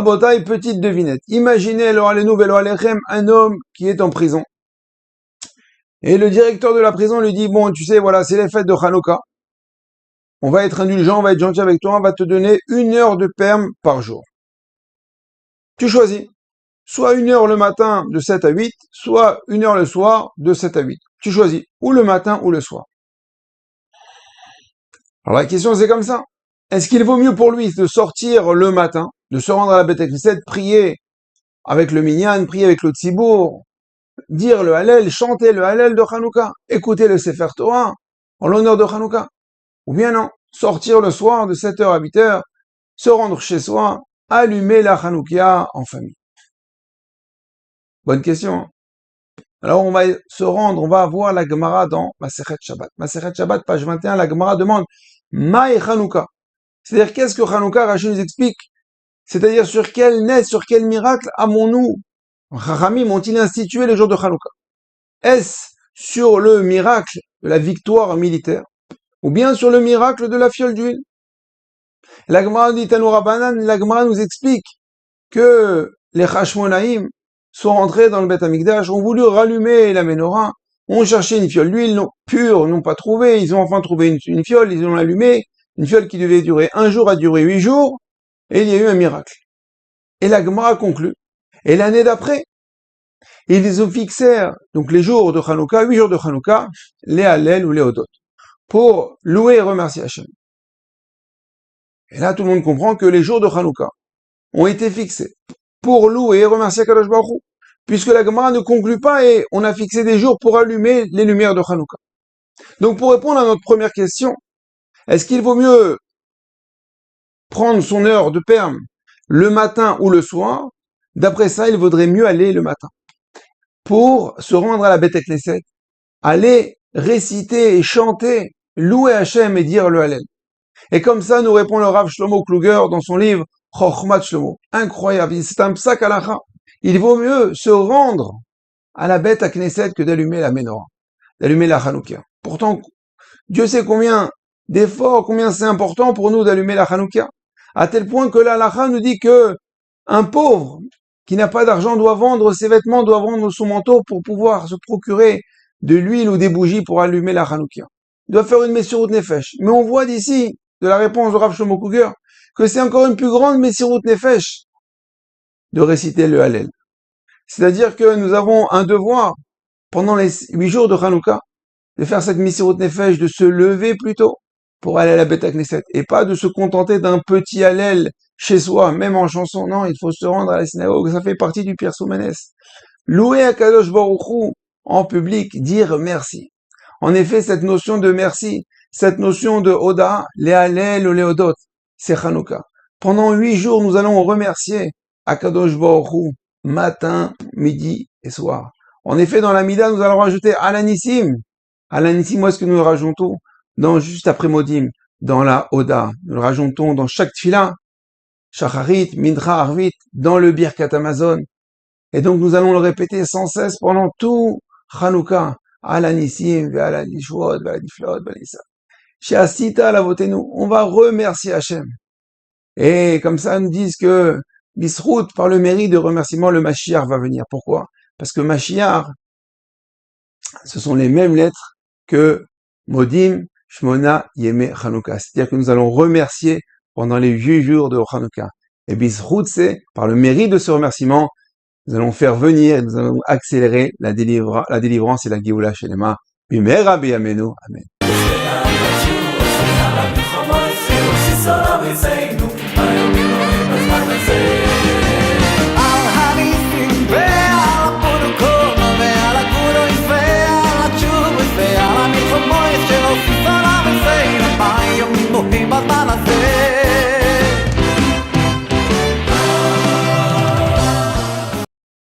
Rabotaï, petite devinette. Imaginez, lo alenu velo alechem, un homme qui est en prison. Et le directeur de la prison lui dit, bon, tu sais, voilà, c'est les fêtes de Hanouka. On va être indulgent, on va être gentil avec toi, on va te donner 1 heure de perme par jour. Tu choisis. Soit 1 heure le matin de 7 à 8, soit 1 heure le soir de 7 à 8. Tu choisis. Ou le matin ou le soir. Alors la question c'est comme ça. Est-ce qu'il vaut mieux pour lui de sortir le matin, de se rendre à la Beth Knesset, prier avec le minyan, prier avec le tzibour, dire le Hallel, chanter le Hallel de Hanouka, écouter le Sefer Torah en l'honneur de Hanouka? Ou bien non, sortir le soir de 7h à 8h, se rendre chez soi, allumer la Hanoukia en famille. Bonne question. Alors on va se rendre, on va voir la Gemara dans Masechet Shabbat. Masechet Shabbat, page 21, la Gemara demande Maï Hanouka. C'est-à-dire qu'est-ce que Hanouka, Rachid nous explique? C'est-à-dire sur quel net, sur quel miracle avons-nous, Chachamim ont-ils institué le jour de Hanouka? Est-ce sur le miracle de la victoire militaire? Ou bien sur le miracle de la fiole d'huile? La Gemara dit Tanoura Banan, la Gemara nous explique que les Hashmonaïm sont rentrés dans le Beth Amikdash, ont voulu rallumer la menorah, ont cherché une fiole d'huile pure, n'ont pas trouvé, ils ont enfin trouvé une fiole, ils l'ont allumée, une fiole qui devait durer 1 jour a duré 8 jours, et il y a eu un miracle. Et la Gemara conclut. Et l'année d'après, ils ont fixé, donc les jours de Hanouka, 8 jours de Hanouka, les Hallel ou les Hodot, pour louer et remercier Hachem. Et là, tout le monde comprend que les jours de Hanouka ont été fixés pour louer et remercier Kadosh Baruch Hu, puisque la Gemara ne conclut pas et on a fixé des jours pour allumer les lumières de Hanouka. Donc, pour répondre à notre première question, est-ce qu'il vaut mieux prendre son heure de perme le matin ou le soir? D'après ça, il vaudrait mieux aller le matin. Pour se rendre à la Beth Knesset, aller réciter et chanter, louer Hachem et dire le Hallel. Et comme ça, nous répond le Rav Shlomo Kluger dans son livre Chochmat Shlomo. Incroyable, c'est un psak halacha. Il vaut mieux se rendre à la Beth Knesset que d'allumer la menorah, d'allumer la Hanoukia. Pourtant, Dieu sait combien d'efforts, combien c'est important pour nous d'allumer la Hanoukia. À tel point que la halacha nous dit que un pauvre qui n'a pas d'argent doit vendre ses vêtements, doit vendre son manteau pour pouvoir se procurer de l'huile ou des bougies pour allumer la Hanoukia. Il doit faire une Messirut Nefesh. Mais on voit d'ici, de la réponse de Rav Shlomo Kluger, que c'est encore une plus grande Messirut Nefesh de réciter le Hallel. C'est-à-dire que nous avons un devoir, pendant les 8 jours de Hanouka, de faire cette Messirut Nefesh, de se lever plus tôt pour aller à la Beth Knesset, et pas de se contenter d'un petit Hallel chez soi, même en chanson. Non, il faut se rendre à la synagogue, ça fait partie du Pierre Soumenès. Louer à Kadosh Baruch Hu en public, dire merci. En effet, cette notion de merci, cette notion de Oda, les Hallel ou les Hodot, c'est Hanouka. Pendant 8 jours, nous allons remercier Akadosh Baruch Hu, matin, midi et soir. En effet, dans la Mida, nous allons rajouter Alanissim. Alanissim, où est-ce que nous le rajoutons? Juste après Modim, dans la Oda. Nous le rajoutons dans chaque tfila, Shacharit, Mincha, Arvit, dans le Birkat Hamazon. Et donc, nous allons le répéter sans cesse pendant tout Hanouka. Alanissim, Ve'ala Nishvot, Ve'ala Niflot, Ve'ala Nisa. She'asita lavotenu. On va remercier Hachem. Et comme ça, nous disent que Bisrout, par le mérite de remerciement, le Mashiach va venir. Pourquoi? Parce que Mashiach, ce sont les mêmes lettres que Modim, Shmona, Yeme, Hanouka. C'est-à-dire que nous allons remercier pendant les 8 jours de Hanouka. Et Bisrout, c'est, par le mérite de ce remerciement, nous allons faire venir, nous allons accélérer la délivrance et la Géoula Shelema. Bimera b'yamenu. Amen.